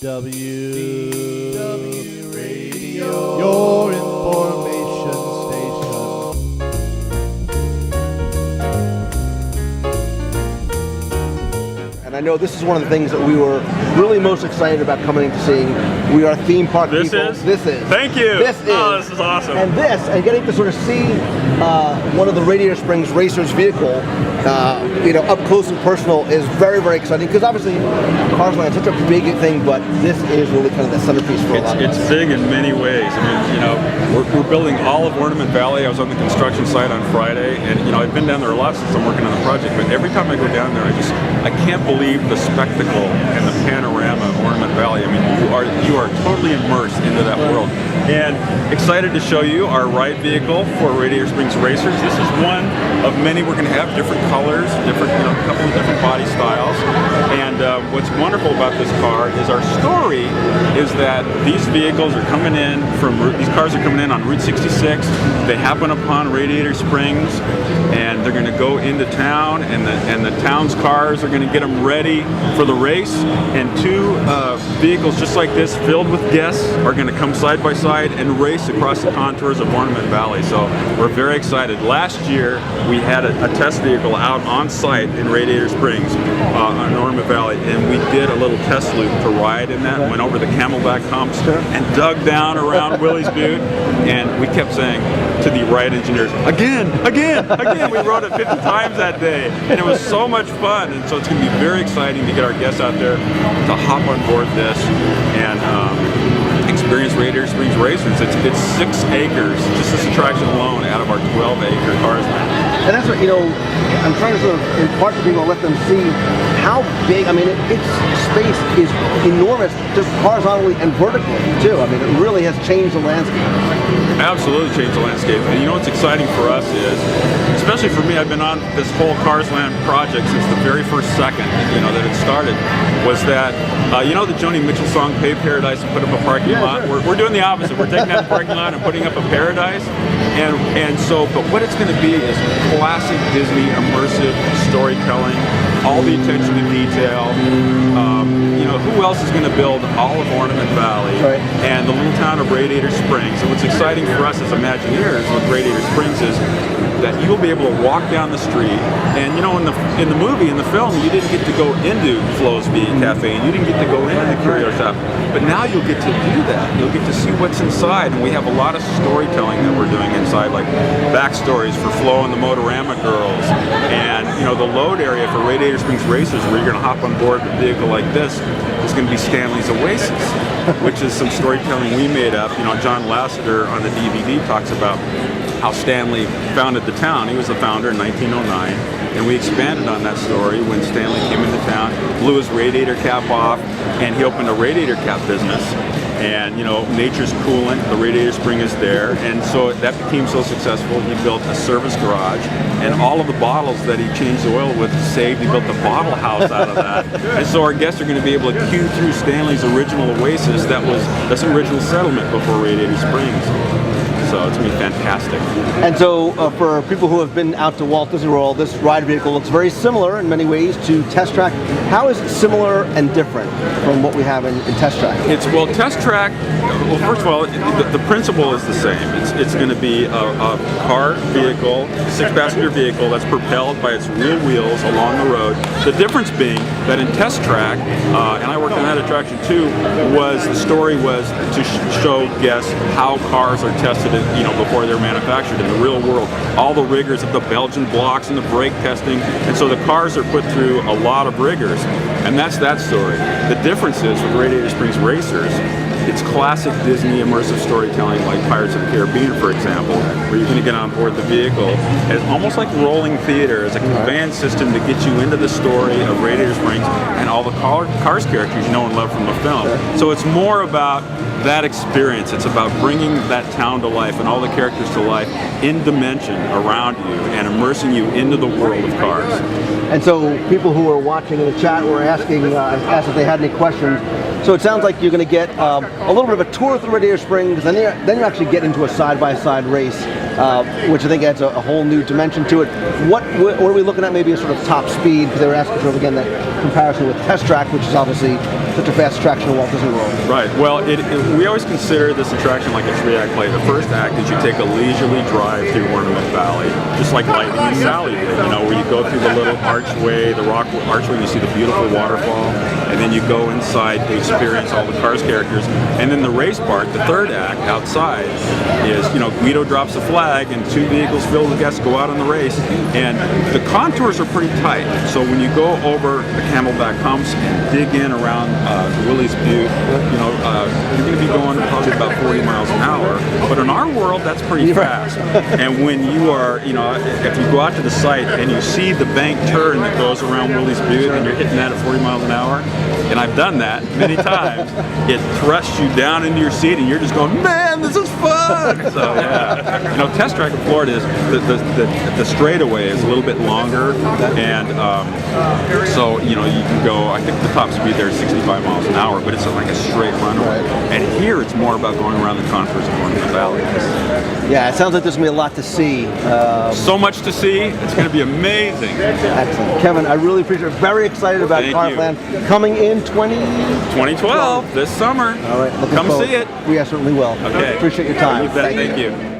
DW Radio, your information station. And I know this is one of the things that we were really most excited about coming to seeing. We are theme park people. This is. Thank you. This is. Oh, this is awesome. And getting to sort of see one of the Radiator Springs Racers vehicle, up close and personal is very, very exciting, because obviously CarsLand is such a big thing, but this is really kind of the centerpiece for a lot of us. It's big in many ways. I mean, we're building all of Ornament Valley. I was on the construction site on Friday, and I've been down there a lot since I'm working on the project, but every time I go down there, I can't believe the spectacle and the panorama of Ornament Valley. I mean, you are totally immersed into that world. And excited to show you our ride vehicle for Radiator Springs Racers. This is one of many we're going to have, different colors, a couple of different body styles. And what's wonderful about this car is our story is that these vehicles are coming in these cars are coming in on Route 66. They happen upon Radiator Springs, and they're going to go into town, and the town's cars are going to get them ready for the race. And two vehicles just like this, filled with guests, are going to come side by side and race across the contours of Ornament Valley. So we're very excited. Last year we had a test vehicle out on site in Radiator Springs on Ornament Valley, and we did a little test loop to ride in that, went over the camelback humps and dug down around Willie's Butte, and we kept saying to the ride engineers, again. We rode it 50 times that day, and it was so much fun. And so it's going to be very exciting to get our guests out there to hop on board this and experience Radiator Springs Racers. It's 6 acres, just this attraction alone, out of our 12-acre CarsLand. And that's what, I'm trying to sort of impart to people and let them see how big, its space is enormous, just horizontally and vertically, too. I mean, it really has changed the landscape. Absolutely changed the landscape. And what's exciting for us is, especially for me, I've been on this whole CarsLand project since the very first second, that it started, was that, the Joni Mitchell song, Pave Paradise and Put Up a Parking Lot? Sure. We're doing the opposite. We're taking that parking lot and putting up a paradise. But what it's going to be is classic Disney immersive storytelling, all the attention to detail. Who else is going to build all of Ornament Valley and the little town of Radiator Springs? And what's exciting for us as Imagineers with Radiator Springs is that you'll be able to walk down the street, and in the movie, in the film, you didn't get to go into Flo's Cafe, and you didn't get to go into the curio shop, but now you'll get to do that. You'll get to see what's inside, and we have a lot of storytelling that we're doing inside, like backstories for Flo and the Motorama girls, and the load area for Radiator Springs Racers, where you're going to hop on board a vehicle like this, is going to be Stanley's Oasis, which is some storytelling we made up. John Lasseter on the DVD talks about how Stanley founded the town. He was the founder in 1909, and we expanded on that story when Stanley came into town, blew his radiator cap off, and he opened a radiator cap business. And nature's coolant, the Radiator Spring is there, and so that became so successful. He built a service garage, and all of the bottles that he changed the oil with saved. He built the bottle house out of that, and so our guests are going to be able to cue through Stanley's original Oasis. That's original settlement before Radiator Springs. So it's going to be fantastic. And so for people who have been out to Walt Disney World, this ride vehicle looks very similar in many ways to Test Track. How is it similar and different from what we have in Test Track? Test Track, first of all, the principle is the same. It's going to be a car vehicle, 6-passenger vehicle that's propelled by its real wheels along the road. The difference being that in Test Track, and I worked on that attraction too, the story was to show guests how cars are tested before they're manufactured in the real world. All the rigors of the Belgian blocks and the brake testing, and so the cars are put through a lot of rigors, and that's that story. The difference is with Radiator Springs Racers, it's classic Disney immersive storytelling like Pirates of the Caribbean, for example, where you're going to get on board the vehicle. It's almost like rolling theater as a conveyance system to get you into the story of Radiator Springs and all the Cars characters you know and love from the film. So it's more about that experience. It's about bringing that town to life and all the characters to life in dimension around you and immersing you into the world of Cars. And so people who are watching in the chat were asking asked if they had any questions. So it sounds like you're going to get a little bit of a tour through Radiator Springs, and then you actually get into a side-by-side race, which I think adds a whole new dimension to it. What are we looking at? Maybe a sort of top speed, because they were asking for, again, that comparison with Test Track, which is obviously such a fast attraction in Walt Disney World? Right. Well, we always consider this attraction like a 3-act play. The first act is you take a leisurely drive through Ornament Valley, just like Lightning and Sally did, where you go through the little archway, the rock archway, you see the beautiful waterfall, and then you go inside to experience all the Cars characters. And then the race part, the third act outside, is, Guido drops a flag and 2 vehicles filled with guests go out on the race. And the contours are pretty tight. So when you go over the Camelback humps and dig in around Willie's Butte, you're going to be going probably about 40 miles an hour. But in our world, that's pretty fast. And when you are, if you go out to the site and you see the bank turn that goes around Willie's Butte and you're hitting that at 40 miles an hour, and I've done that many times, it thrusts you down into your seat and you're just going, man, this is fun! So yeah, Test Track in Florida is, the straightaway is a little bit longer, and so, you can go, I think the top speed there is 65 miles an hour, but it's like a straight runway. And here it's more about going around the contours of Ornament Valley. Yeah, it sounds like there's going to be a lot to see. So much to see. It's going to be amazing. Excellent. Kevin, I really appreciate it. Very excited about CarsLand coming in 2012, this summer. All right. Come see it. We certainly will. Okay. Appreciate your time. You bet. Thank you.